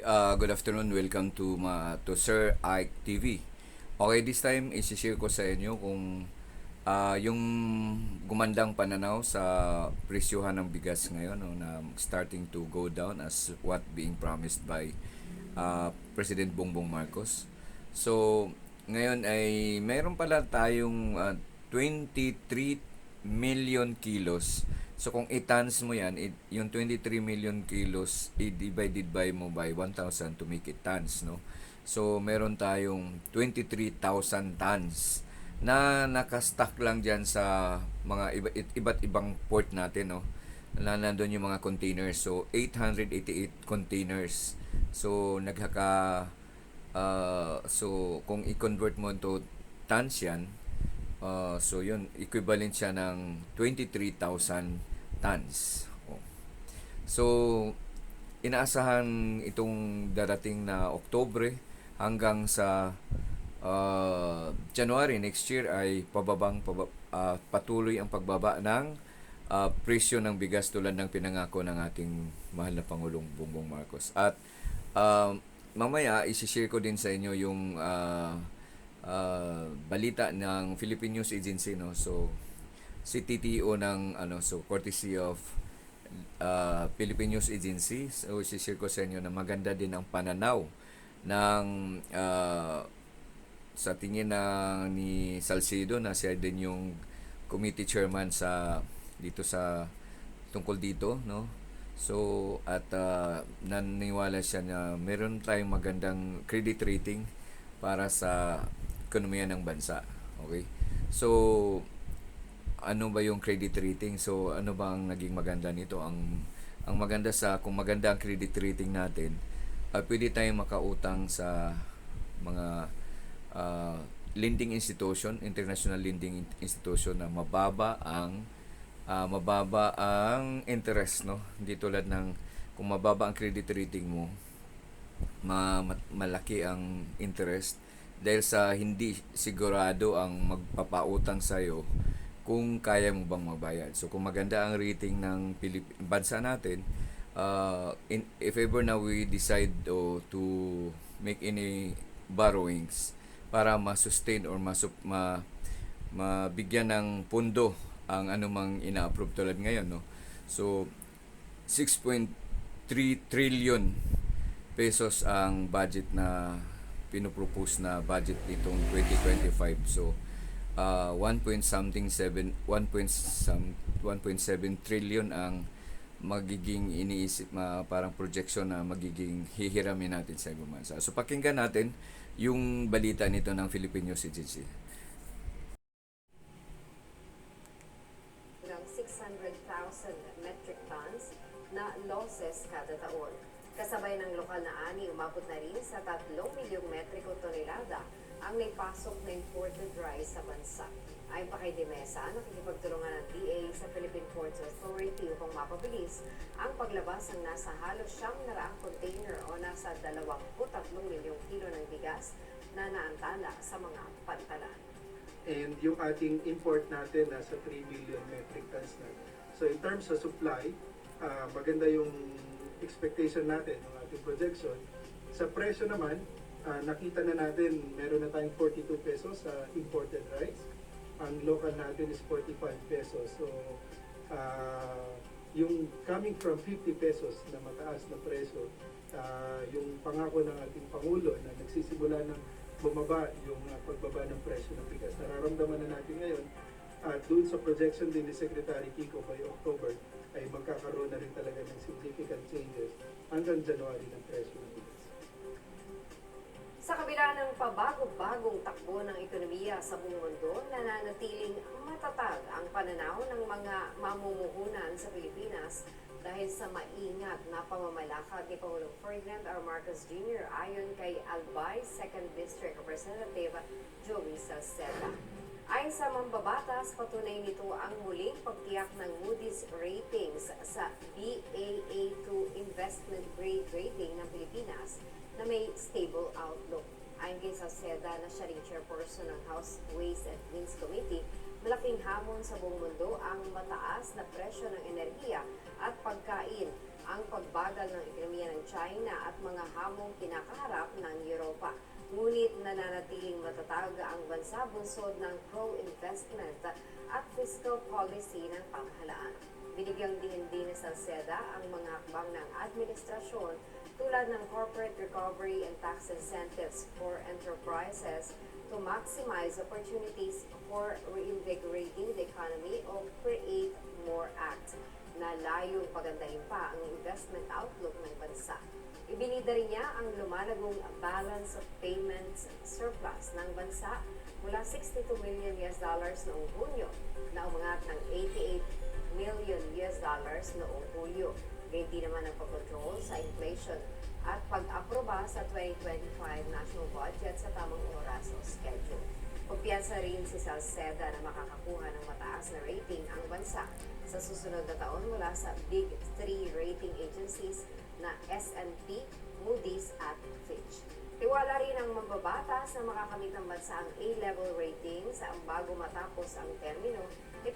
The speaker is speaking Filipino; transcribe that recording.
Good afternoon. Welcome to Sir Ike TV. Okay, this time i-share ko sa inyo kung yung gumandang pananaw sa presyuhan ng bigas ngayon, no, na starting to go down as what being promised by President Bongbong Marcos. So, ngayon ay mayroon pala tayong 23 million kilos. So kung i-tons mo yan, yung 23 million kilos, i-divided by mo by 1,000 to make it tons, no? So meron tayong 23,000 tons na nakastock lang dyan sa mga iba't ibang port natin, no? Na nandun yung mga containers. So 888 containers. So so kung i-convert mo to tons yan, so yun, equivalent siya ng 23,000 tons. Oh. So, inaasahan itong darating na Oktubre hanggang sa January next year ay patuloy ang pagbaba ng presyo ng bigas tulad ng pinangako ng ating mahal na Pangulong Bongbong Marcos. At mamaya, isi-share ko din sa inyo yung balita ng Philippine News Agency, no. So si TTO ng so courtesy of Philippine News Agency, so i-share ko sa inyo na maganda din ang pananaw ng sa tingin na ni Salcedo, na siya din yung committee chairman sa dito sa tungkol dito, no. So at naniniwala siya na meron tayong magandang credit rating para sa ekonomiya ng bansa. Okay? So, ano ba yung credit rating? So, ano ba ang naging maganda nito? Ang maganda kung maganda ang credit rating natin, pwede tayong makautang sa mga lending institution, international lending institution na mababa ang interest, no? Hindi tulad ng kung mababa ang credit rating mo, malaki ang interest dahil sa hindi sigurado ang magpapautang sa'yo kung kaya mo bang magbayad. So kung maganda ang rating ng bansa natin, if ever na we decide to make any borrowings para ma-sustain or mabigyan ng pundo ang anumang ina-approve tulad ngayon, no? So 6.3 trillion pesos ang budget na pinopropose na budget nitong 2025. So 1.7 trillion ang magiging iniisip parang projection na magiging hihiramin natin sa ibang bansa. So pakinggan natin yung balita nito ng Philippine News Agency. Ng 600,000 metric tons na losses kada taon. Kasabay ng lokal na ani, umabot na rin sa 3 milyong metriko tonelada ang naipasok na imported rice sa bansa. Ayon pa kay Demesa, nakikipagtulungan ng DA sa Philippine Ports Authority upang mapabilis ang paglabas ng nasa halos 900 container o nasa 23 milyong kilo ng bigas na naantala sa mga pantalan. And yung ating import natin nasa 3 million metric tons na. So in terms of supply, maganda yung expectation natin, yung ating projection. Sa presyo naman, nakita na natin meron na tayong 42 pesos sa imported rice. Ang local natin is 45 pesos. So yung coming from 50 pesos na mataas na presyo, yung pangako ng ating Pangulo na nagsisimula ng bumaba yung pagbaba ng presyo ng bigas. Nararamdaman na natin ngayon at doon sa projection din ni Secretary Kiko by October ay magkakaroon na rin talaga ng significant changes hanggang January ng presyo ng bigas. Sa kabila ng pabago-bagong takbo ng ekonomiya sa buong mundo, nananatiling matatag ang pananaw ng mga mamumuhunan sa Pilipinas dahil sa maingat na pamamalakad ni Pangulong Ferdinand R. Marcos Jr. ayon kay Albay 2nd District Representative Joey Salceda. Ayon sa mambabatas, patunay nito ang muling pagtiyak ng Moody's ratings sa Baa2 investment grade rating ng Pilipinas na may stable outlook. Ayon kay Salceda na siya ring chairperson ng House Ways and Means Committee, Malaking hamon sa buong mundo ang mataas na presyo ng enerhiya at pagkain, ang pagbagal ng ekonomiya ng China at mga hamong kinakaharap ng Europa. Ngunit nananatiling matatag ang bansa bunsod ng pro-investment at fiscal policy ng pamahalaan. Binigyang diin din ni Salceda ang mga hakbang ng administrasyon tulad ng corporate recovery and tax incentives for enterprises to maximize opportunities for reinvigorating the economy o Create More Act na layong pagandahin pa ang investment outlook ng bansa. Ibinida rin niya ang lumalagong balance of payments surplus ng bansa mula $62 million noong Hunyo na umangat ng $88 million noong Hulyo. Gayun din naman ang pag-control sa inflation at pag-aproba sa 2025 national budget sa tamang oras o schedule. Kumpiyansa rin si Salceda na makakakuha ng mataas na rating ang bansa sa susunod na taon mula sa Big 3 rating agencies na S&P, Moody's at Fitch. Tiwala rin ang mambabatas na makakamit ng bansa ang A-level rating sa bago matapos ang termino nitong